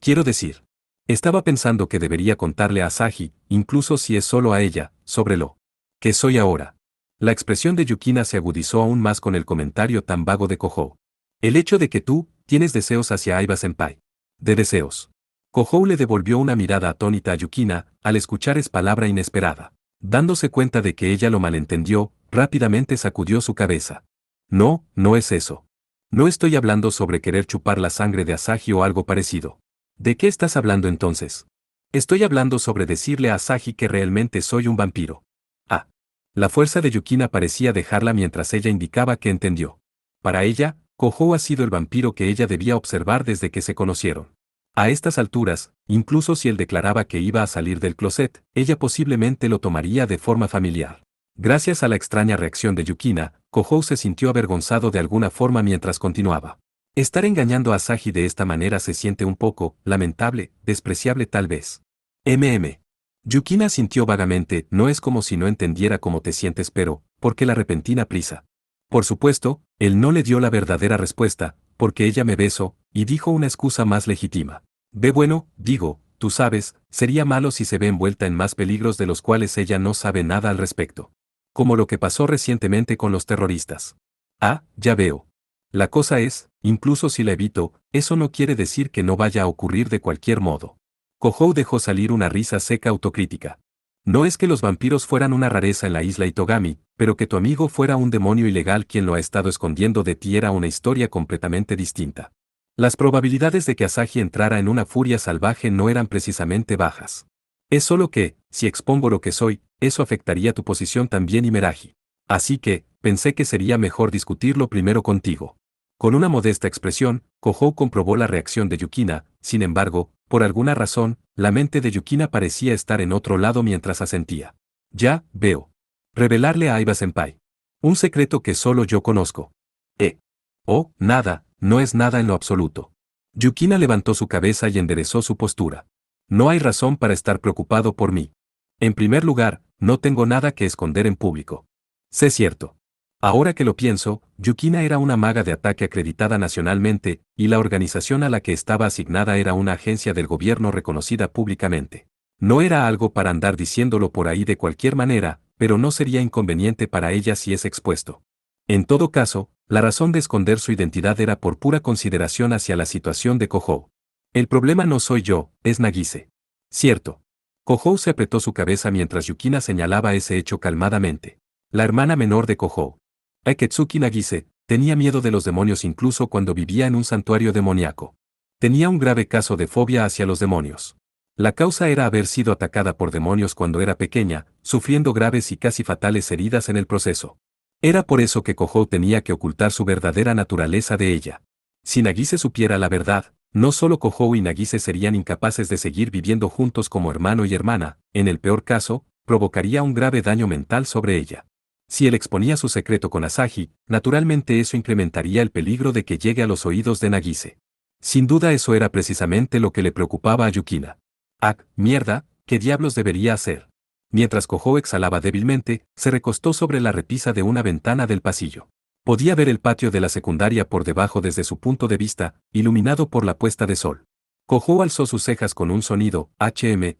Quiero decir. Estaba pensando que debería contarle a Asahi, incluso si es solo a ella, sobre lo que soy ahora. La expresión de Yukina se agudizó aún más con el comentario tan vago de Kohou. El hecho de que tú tienes deseos hacia Aiba Senpai. De deseos. Kohou le devolvió una mirada atónita a Yukina, al escuchar esa palabra inesperada. Dándose cuenta de que ella lo malentendió, rápidamente sacudió su cabeza. No, no es eso. No estoy hablando sobre querer chupar la sangre de Asahi o algo parecido. ¿De qué estás hablando entonces? Estoy hablando sobre decirle a Asahi que realmente soy un vampiro. La fuerza de Yukina parecía dejarla mientras ella indicaba que entendió. Para ella, Kohou ha sido el vampiro que ella debía observar desde que se conocieron. A estas alturas, incluso si él declaraba que iba a salir del closet, ella posiblemente lo tomaría de forma familiar. Gracias a la extraña reacción de Yukina, Kohou se sintió avergonzado de alguna forma mientras continuaba. Estar engañando a Asahi de esta manera se siente un poco, lamentable, despreciable tal vez. Yukina sintió vagamente, no es como si no entendiera cómo te sientes pero, ¿por qué la repentina prisa? Por supuesto, él no le dio la verdadera respuesta, porque ella me besó, y dijo una excusa más legítima. Tú sabes, sería malo si se ve envuelta en más peligros de los cuales ella no sabe nada al respecto. Como lo que pasó recientemente con los terroristas. Ya veo. La cosa es, incluso si la evito, eso no quiere decir que no vaya a ocurrir de cualquier modo. Kohou dejó salir una risa seca autocrítica. No es que los vampiros fueran una rareza en la isla Itogami, pero que tu amigo fuera un demonio ilegal quien lo ha estado escondiendo de ti era una historia completamente distinta. Las probabilidades de que Asahi entrara en una furia salvaje no eran precisamente bajas. Es solo que, si expongo lo que soy, eso afectaría tu posición también Imeraji. Así que, pensé que sería mejor discutirlo primero contigo. Con una modesta expresión, Kohou comprobó la reacción de Yukina. Sin embargo, por alguna razón, la mente de Yukina parecía estar en otro lado mientras asentía. Ya, veo. Revelarle a Aiba-senpai. Un secreto que solo yo conozco. Oh, nada, no es nada en lo absoluto. Yukina levantó su cabeza y enderezó su postura. No hay razón para estar preocupado por mí. En primer lugar, no tengo nada que esconder en público. Sé cierto. Ahora que lo pienso, Yukina era una maga de ataque acreditada nacionalmente, y la organización a la que estaba asignada era una agencia del gobierno reconocida públicamente. No era algo para andar diciéndolo por ahí de cualquier manera, pero no sería inconveniente para ella si es expuesto. En todo caso, la razón de esconder su identidad era por pura consideración hacia la situación de Kohou. El problema no soy yo, es Nagise. Cierto. Kohou se apretó su cabeza mientras Yukina señalaba ese hecho calmadamente. La hermana menor de Kohou, Aketsuki Nagise, tenía miedo de los demonios incluso cuando vivía en un santuario demoníaco. Tenía un grave caso de fobia hacia los demonios. La causa era haber sido atacada por demonios cuando era pequeña, sufriendo graves y casi fatales heridas en el proceso. Era por eso que Kohou tenía que ocultar su verdadera naturaleza de ella. Si Nagise supiera la verdad, no solo Kohou y Nagise serían incapaces de seguir viviendo juntos como hermano y hermana, en el peor caso, provocaría un grave daño mental sobre ella. Si él exponía su secreto con Asahi, naturalmente eso incrementaría el peligro de que llegue a los oídos de Nagise. Sin duda eso era precisamente lo que le preocupaba a Yukina. Mierda, ¿qué diablos debería hacer? Mientras Kohou exhalaba débilmente, se recostó sobre la repisa de una ventana del pasillo. Podía ver el patio de la secundaria por debajo desde su punto de vista, iluminado por la puesta de sol. Kohou alzó sus cejas con un sonido,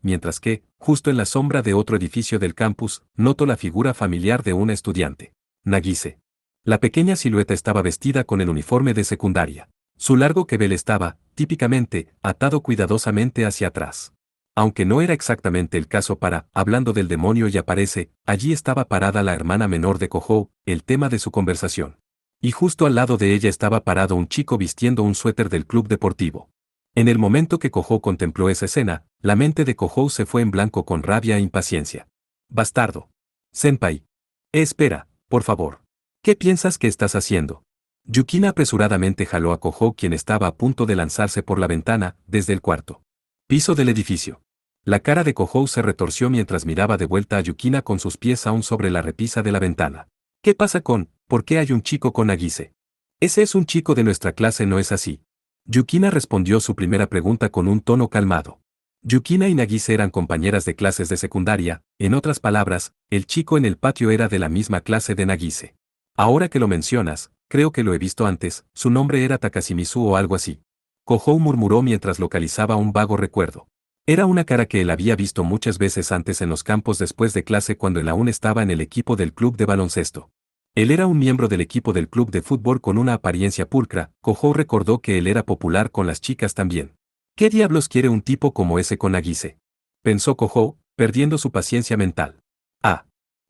mientras que, justo en la sombra de otro edificio del campus, notó la figura familiar de una estudiante. Nagise. La pequeña silueta estaba vestida con el uniforme de secundaria. Su largo kebel estaba, típicamente, atado cuidadosamente hacia atrás. Aunque no era exactamente el caso hablando del demonio y aparece, allí estaba parada la hermana menor de Kohou, el tema de su conversación. Y justo al lado de ella estaba parado un chico vistiendo un suéter del club deportivo. En el momento que Kohou contempló esa escena, la mente de Kohou se fue en blanco con rabia e impaciencia. Bastardo. Senpai. Espera, por favor. ¿Qué piensas que estás haciendo? Yukina apresuradamente jaló a Kohou, quien estaba a punto de lanzarse por la ventana, desde el cuarto piso del edificio. La cara de Kohou se retorció mientras miraba de vuelta a Yukina con sus pies aún sobre la repisa de la ventana. ¿Qué pasa por qué hay un chico con Nagise? Ese es un chico de nuestra clase, ¿no es así? Yukina respondió su primera pregunta con un tono calmado. Yukina y Nagise eran compañeras de clases de secundaria, en otras palabras, el chico en el patio era de la misma clase de Nagise. Ahora que lo mencionas, creo que lo he visto antes, su nombre era Takashimizu o algo así. Kohou murmuró mientras localizaba un vago recuerdo. Era una cara que él había visto muchas veces antes en los campos después de clase cuando él aún estaba en el equipo del club de baloncesto. Él era un miembro del equipo del club de fútbol con una apariencia pulcra. Kohou recordó que él era popular con las chicas también. ¿Qué diablos quiere un tipo como ese con Nagise? Pensó Kohou, perdiendo su paciencia mental.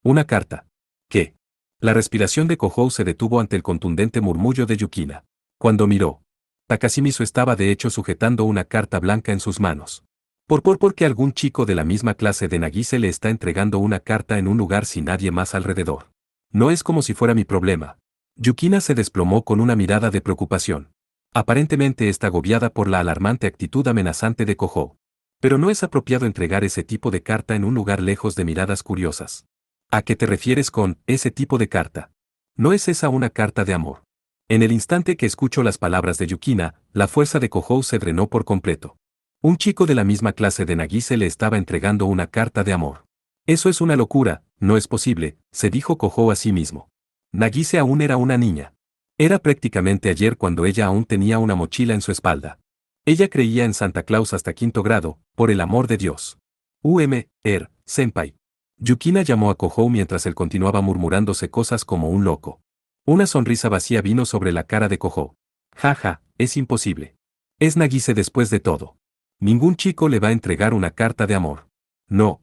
Una carta. ¿Qué? La respiración de Kohou se detuvo ante el contundente murmullo de Yukina. Cuando miró, Takashimizu estaba de hecho sujetando una carta blanca en sus manos. Porque algún chico de la misma clase de Nagise le está entregando una carta en un lugar sin nadie más alrededor. No es como si fuera mi problema. Yukina se desplomó con una mirada de preocupación. Aparentemente está agobiada por la alarmante actitud amenazante de Kohou. Pero no es apropiado entregar ese tipo de carta en un lugar lejos de miradas curiosas. ¿A qué te refieres con ese tipo de carta? ¿No es esa una carta de amor? En el instante que escuchó las palabras de Yukina, la fuerza de Kohou se drenó por completo. Un chico de la misma clase de Nagise le estaba entregando una carta de amor. Eso es una locura, no es posible, se dijo Kohou a sí mismo. Nagise aún era una niña. Era prácticamente ayer cuando ella aún tenía una mochila en su espalda. Ella creía en Santa Claus hasta quinto grado, por el amor de Dios. Senpai. Yukina llamó a Kohou mientras él continuaba murmurándose cosas como un loco. Una sonrisa vacía vino sobre la cara de Kohou. Jaja, es imposible. Es Nagise después de todo. Ningún chico le va a entregar una carta de amor. No.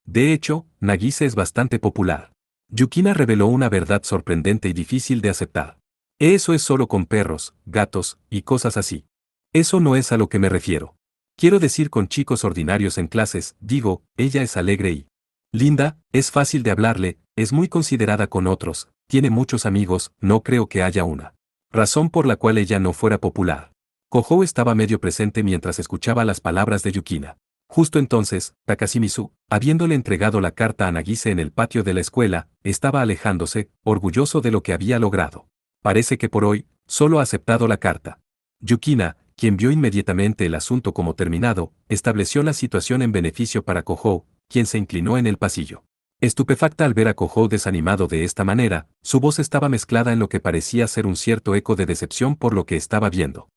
De hecho, Nagise es bastante popular. Yukina reveló una verdad sorprendente y difícil de aceptar. Eso es solo con perros, gatos, y cosas así. Eso no es a lo que me refiero. Quiero decir con chicos ordinarios en clases, digo, ella es alegre y linda, es fácil de hablarle, es muy considerada con otros, tiene muchos amigos, no creo que haya una razón por la cual ella no fuera popular. Kohou estaba medio presente mientras escuchaba las palabras de Yukina. Justo entonces, Takashimizu, habiéndole entregado la carta a Nagise en el patio de la escuela, estaba alejándose, orgulloso de lo que había logrado. Parece que por hoy, solo ha aceptado la carta. Yukina, quien vio inmediatamente el asunto como terminado, estableció la situación en beneficio para Kohou, quien se inclinó en el pasillo. Estupefacta al ver a Kohou desanimado de esta manera, su voz estaba mezclada en lo que parecía ser un cierto eco de decepción por lo que estaba viendo.